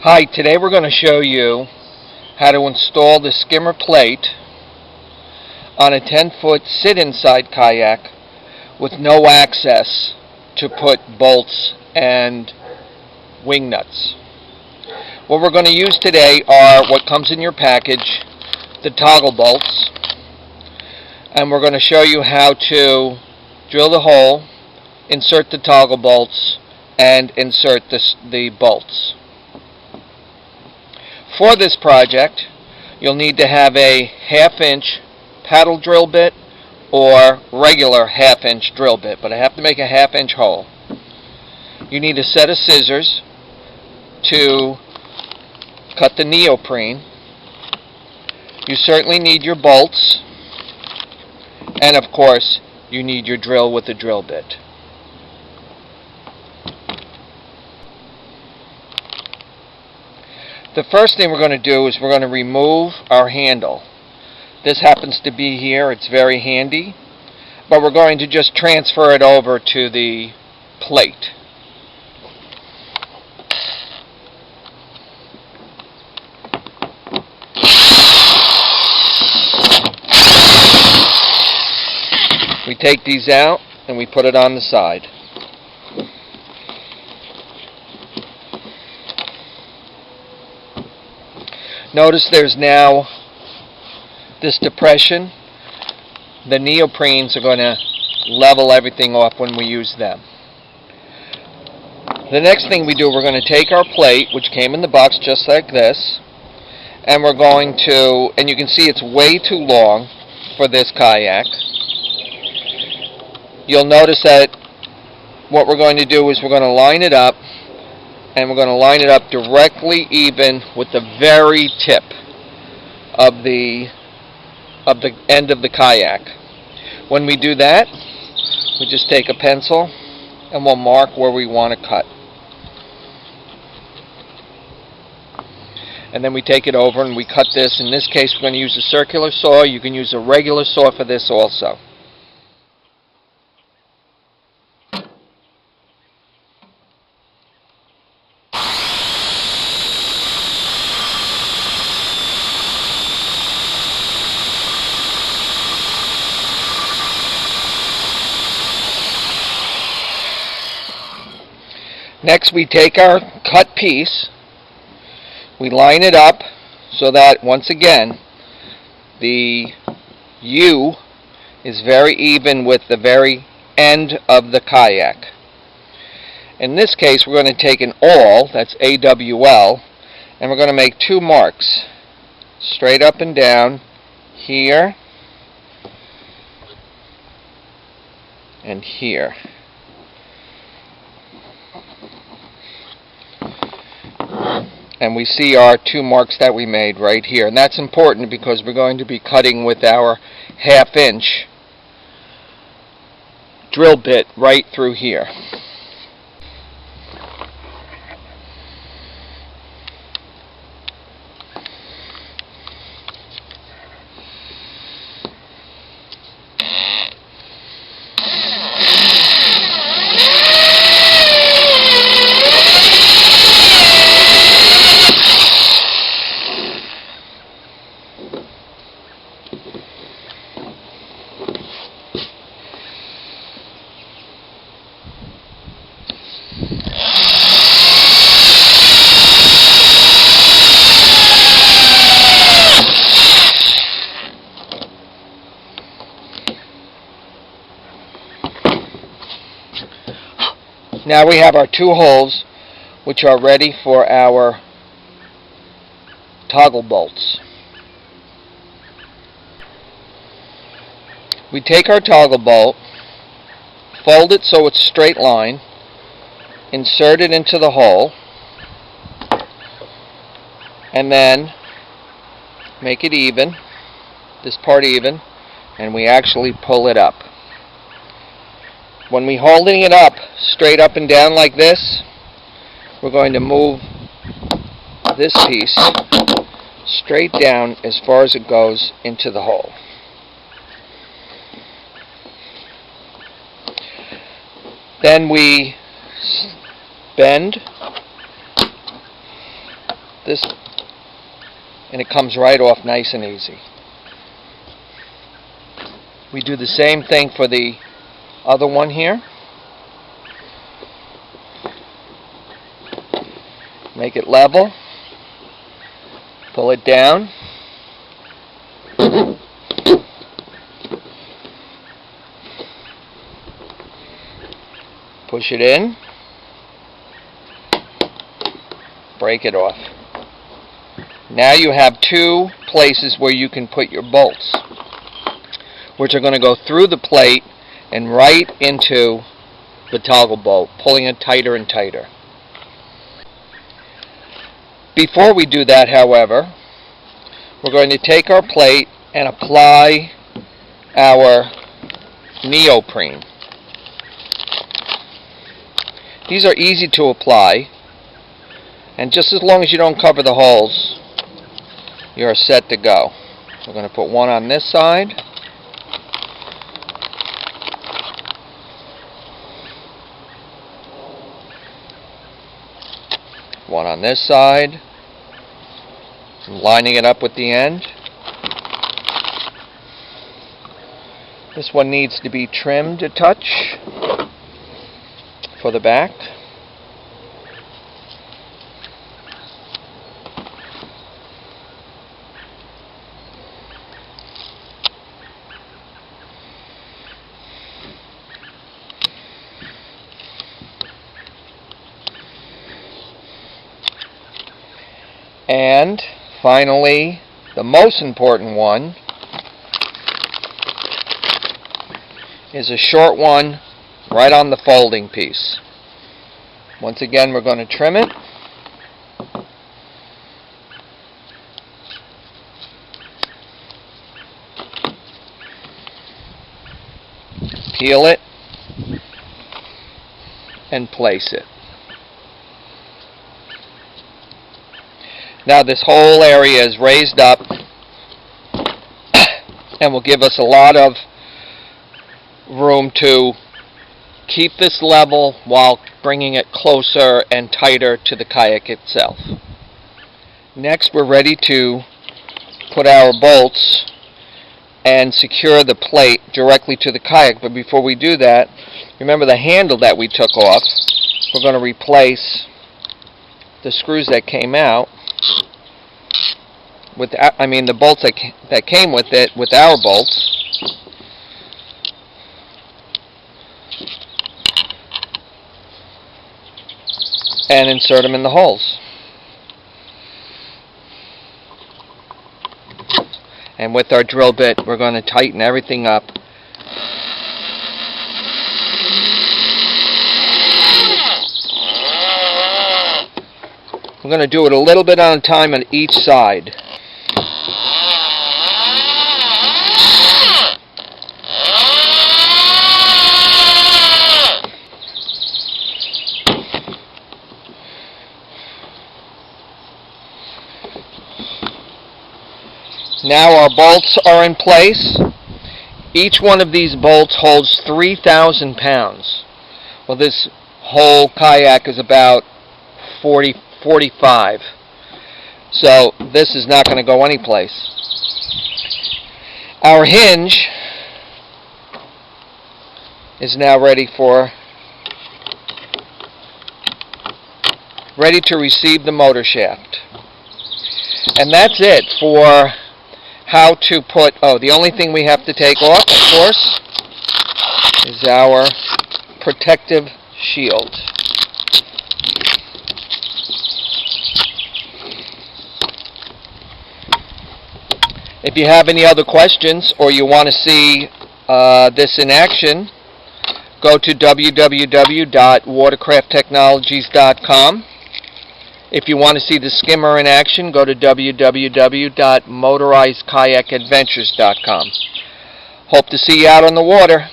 Hi, today we're going to show you how to install the Skimmer plate on a 10-foot sit-inside kayak with no access to put bolts and wing nuts. What we're going to use today are what comes in your package, the toggle bolts, and we're going to show you how to drill the hole, insert the toggle bolts, and insert the bolts. For this project, you'll need to have a 1/2-inch paddle drill bit or regular 1/2-inch drill bit, but I have to make a 1/2-inch hole. You need a set of scissors to cut the neoprene. You certainly need your bolts, and of course, you need your drill with the drill bit. The first thing we're going to do is we're going to remove our handle. This happens to be here. It's very handy. But we're going to just transfer it over to the plate. We take these out and we put it on the side. Notice there's now this depression. The neoprenes are going to level everything off when we use them. The next thing we do, we're going to take our plate, which came in the box just like this, and we're going to, and you can see it's way too long for this kayak. You'll notice that what we're going to do is we're going to line it up, and we're going to line it up directly even with the very tip of the end of the kayak. When we do that, we just take a pencil and we'll mark where we want to cut. And then we take it over and we cut this. In this case, we're going to use a circular saw. You can use a regular saw for this also. Next, we take our cut piece, we line it up so that, once again, the U is very even with the very end of the kayak. In this case, we're going to take an awl, that's AWL, and we're going to make 2 marks, straight up and down, here and here. And we see our 2 marks that we made right here. And that's important because we're going to be cutting with our 1/2-inch drill bit right through here. Now we have our 2 holes, which are ready for our toggle bolts. We take our toggle bolt, fold it so it's straight line, insert it into the hole, and then make it even, this part even, and we actually pull it up. When we're holding it up, straight up and down like this, we're going to move this piece straight down as far as it goes into the hole. Then we bend this, and it comes right off nice and easy. We do the same thing for the other one here. Make it level. Pull it down. Push it in. Break it off. Now you have two places where you can put your bolts, which are going to go through the plate and right into the toggle bolt, pulling it tighter and tighter. Before we do that, however, we're going to take our plate and apply our neoprene. These are easy to apply, and just as long as you don't cover the holes, you're set to go. We're going to put one on this side. One on this side. Lining it up with the end. This one needs to be trimmed a touch for the back. And finally, the most important one is a short one right on the folding piece. Once again, we're going to trim it. Peel it and place it. Now this whole area is raised up and will give us a lot of room to keep this level while bringing it closer and tighter to the kayak itself. Next, we're ready to put our bolts and secure the plate directly to the kayak. But before we do that, remember the handle that we took off. We're going to replace the screws that came out with, the bolts that came with it, with our bolts. And insert them in the holes. And with our drill bit, we're going to tighten everything up. We're going to do it a little bit at a time on each side. Now our bolts are in place. Each one of these bolts holds 3,000 pounds. Well, this whole kayak is about 45. So this is not going to go anyplace. Our hinge is now ready to receive the motor shaft. And that's it for how to put, the only thing we have to take off, of course, is our protective shield. If you have any other questions or you want to see this in action, go to www.watercrafttechnologies.com. If you want to see the skimmer in action, go to www.motorizedkayakadventures.com. Hope to see you out on the water.